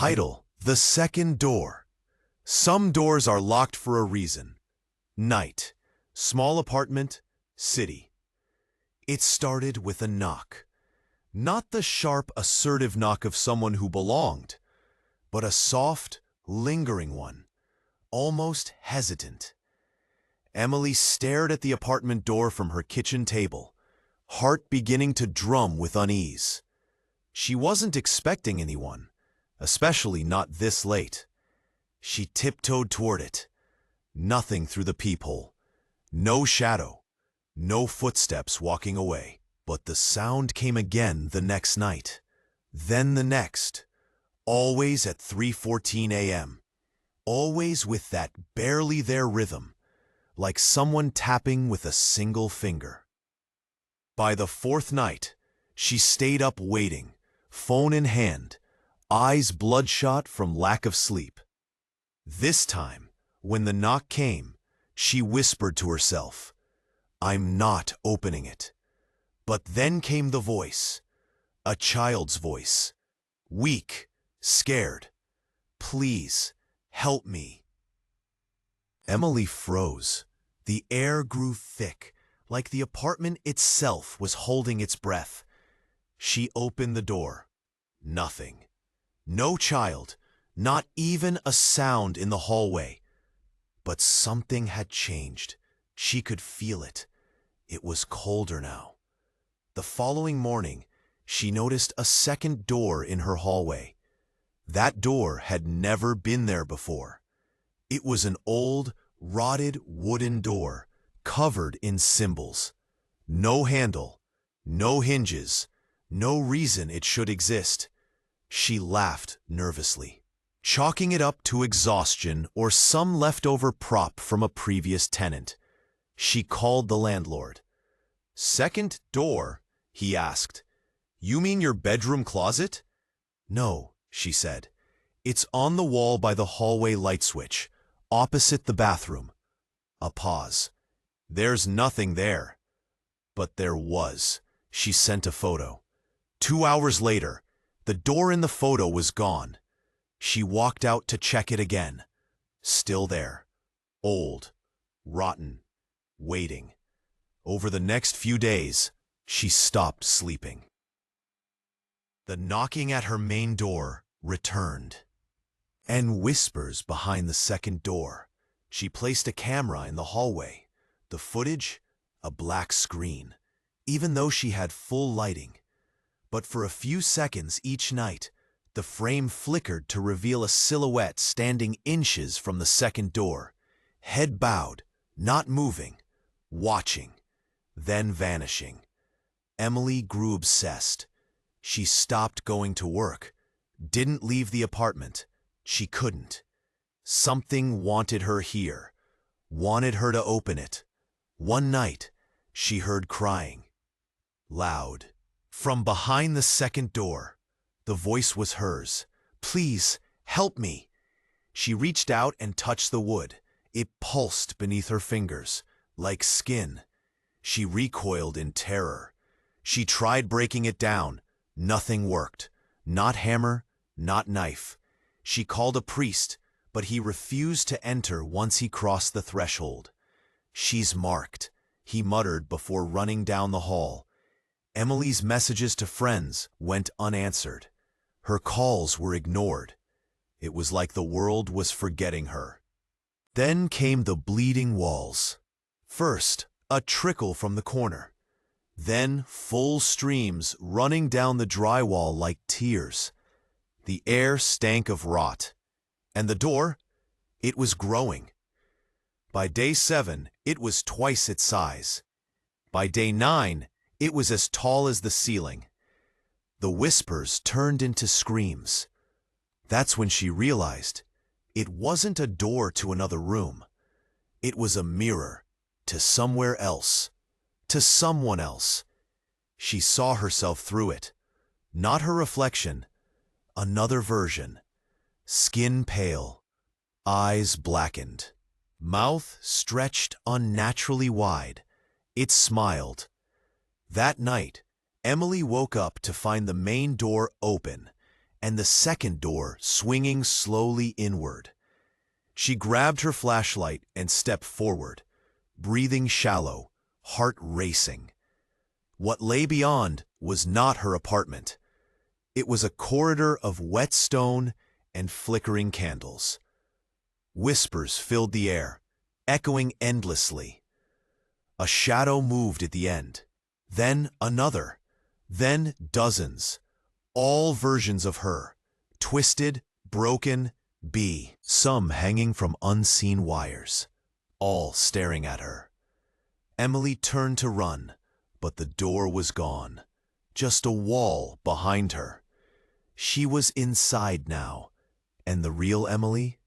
Title: The Second Door. Some doors are locked for a reason. Night. Small apartment. City. It started with a knock. Not the sharp, assertive knock of someone who belonged, but a soft, lingering one, almost hesitant. Emily stared at the apartment door from her kitchen table, heart beginning to drum with unease. She wasn't expecting anyone, especially not this late. She tiptoed toward it. Nothing through the peephole. No shadow. No footsteps walking away. But the sound came again the next night. Then the next. Always at 3:14 a.m. Always with that barely there rhythm, like someone tapping with a single finger. By the fourth night, she stayed up waiting, phone in hand, eyes bloodshot from lack of sleep. This time, when the knock came, she whispered to herself, "I'm not opening it." But then came the voice, a child's voice, weak, scared. "Please, help me." Emily froze. The air grew thick, like the apartment itself was holding its breath. She opened the door. Nothing. No child, not even a sound in the hallway. But something had changed. She could feel it. It was colder now. The following morning, she noticed a second door in her hallway. That door had never been there before. It was an old, rotted wooden door, covered in symbols. No handle, no hinges, no reason it should exist. She laughed nervously, chalking it up to exhaustion or some leftover prop from a previous tenant. She called the landlord. "Second door?" he asked. "You mean your bedroom closet?" "No," she said. "It's on the wall by the hallway light switch, opposite the bathroom." A pause. "There's nothing there." But there was. She sent a photo. 2 hours later, the door in the photo was gone. She walked out to check it again. Still there. Old. Rotten. Waiting. Over the next few days, she stopped sleeping. The knocking at her main door returned. And whispers behind the second door. She placed a camera in the hallway. The footage, a black screen, even though she had full lighting. But for a few seconds each night, the frame flickered to reveal a silhouette standing inches from the second door, head bowed, not moving, watching, then vanishing. Emily grew obsessed. She stopped going to work, didn't leave the apartment. She couldn't. Something wanted her here, wanted her to open it. One night, she heard crying. Loud. From behind the second door. The voice was hers. "Please, help me." She reached out and touched the wood. It pulsed beneath her fingers, like skin. She recoiled in terror. She tried breaking it down. Nothing worked. Not hammer, not knife. She called a priest, but he refused to enter once he crossed the threshold. "She's marked," he muttered before running down the hall. Emily's messages to friends went unanswered. Her calls were ignored. It was like the world was forgetting her. Then came the bleeding walls. First, a trickle from the corner. Then full streams running down the drywall like tears. The air stank of rot. And the door? It was growing. By day 7, it was twice its size. By day 9, it was as tall as the ceiling. The whispers turned into screams. That's when she realized it wasn't a door to another room. It was a mirror to somewhere else, to someone else. She saw herself through it. Not her reflection, another version. Skin pale, eyes blackened, mouth stretched unnaturally wide. It smiled. That night, Emily woke up to find the main door open, and the second door swinging slowly inward. She grabbed her flashlight and stepped forward, breathing shallow, heart racing. What lay beyond was not her apartment. It was a corridor of wet stone and flickering candles. Whispers filled the air, echoing endlessly. A shadow moved at the end, then another, then dozens, all versions of her, twisted, broken, some hanging from unseen wires, all staring at her. Emily turned to run, but the door was gone, just a wall behind her. She was inside now, and the real Emily,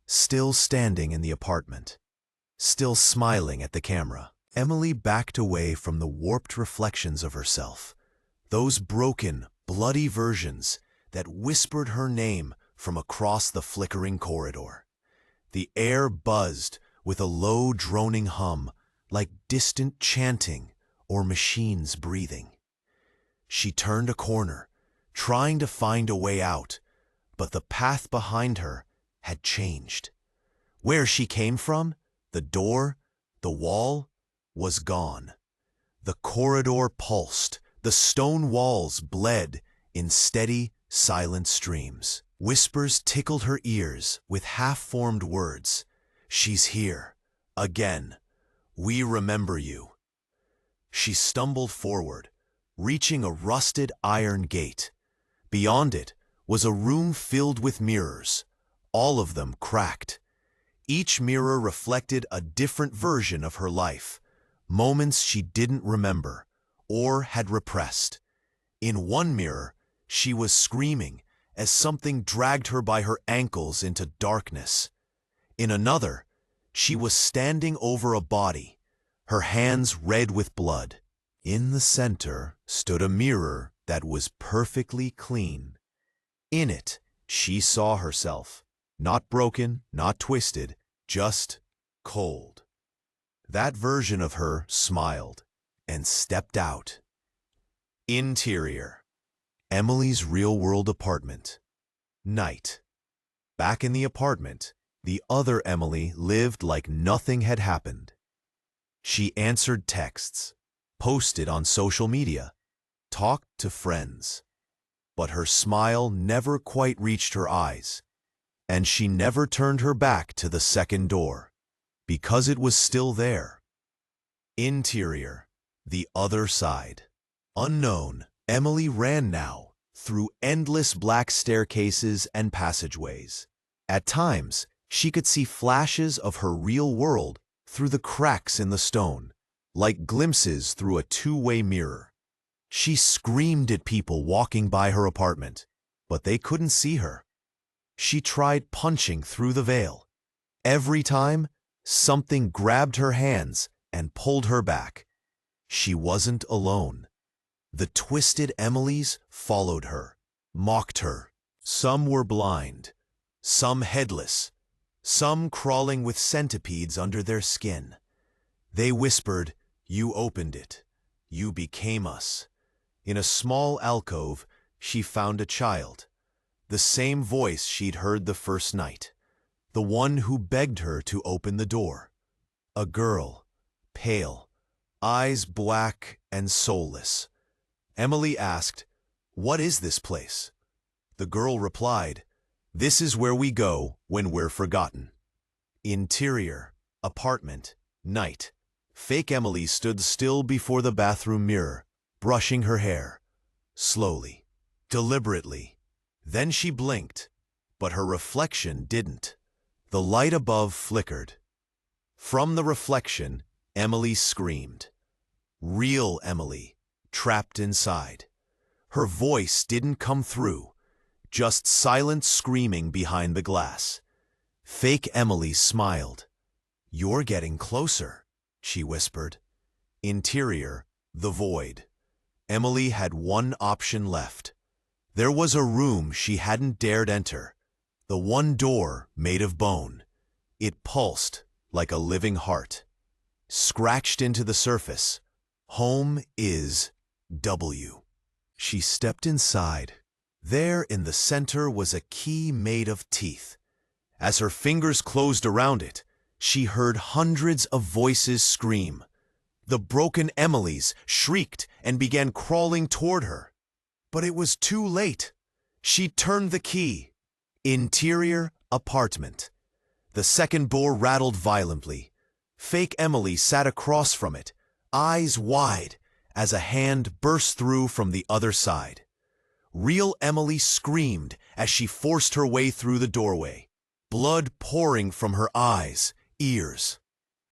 still standing in the apartment, still smiling at the camera. Emily backed away from the warped reflections of herself, those broken, bloody versions that whispered her name from across the flickering corridor. The air buzzed with a low droning hum, like distant chanting or machines breathing. She turned a corner, trying to find a way out, but the path behind her had changed. Where she came from, the door, the wall, was gone. The corridor pulsed, the stone walls bled in steady, silent streams. Whispers tickled her ears with half-formed words. "She's here. Again. We remember you." She stumbled forward, reaching a rusted iron gate. Beyond it was a room filled with mirrors, all of them cracked. Each mirror reflected a different version of her life, moments she didn't remember or had repressed. In one mirror, she was screaming as something dragged her by her ankles into darkness. In another, she was standing over a body, her hands red with blood. In the center stood a mirror that was perfectly clean. In it, she saw herself, not broken, not twisted, just cold. That version of her smiled and stepped out. Interior. Emily's real-world apartment. Night. Back in the apartment, the other Emily lived like nothing had happened. She answered texts, posted on social media, talked to friends. But her smile never quite reached her eyes, and she never turned her back to the second door, because it was still there. Interior. The other side. Unknown. Emily ran now, through endless black staircases and passageways. At times, she could see flashes of her real world through the cracks in the stone, like glimpses through a two-way mirror. She screamed at people walking by her apartment, but they couldn't see her. She tried punching through the veil. Every time, something grabbed her hands and pulled her back. She wasn't alone. The twisted Emilys followed her, mocked her. Some were blind, some headless, some crawling with centipedes under their skin. They whispered, "You opened it. You became us." In a small alcove, she found a child, the same voice she'd heard the first night, the one who begged her to open the door. A girl, pale, eyes black and soulless. Emily asked, "What is this place?" The girl replied, "This is where we go when we're forgotten." Interior, apartment, night. Fake Emily stood still before the bathroom mirror, brushing her hair, slowly, deliberately. Then she blinked, but her reflection didn't. The light above flickered. From the reflection, Emily screamed. Real Emily, trapped inside. Her voice didn't come through, just silent screaming behind the glass. Fake Emily smiled. "You're getting closer," she whispered. Interior, the void. Emily had one option left. There was a room she hadn't dared enter, the one door made of bone. It pulsed like a living heart. Scratched into the surface, "Home is W." She stepped inside. There in the center was a key made of teeth. As her fingers closed around it, she heard hundreds of voices scream. The broken Emilys shrieked and began crawling toward her. But it was too late. She turned the key. Interior apartment. The second door rattled violently. Fake Emily sat across from it, eyes wide, as a hand burst through from the other side. Real Emily screamed as she forced her way through the doorway, blood pouring from her eyes, ears.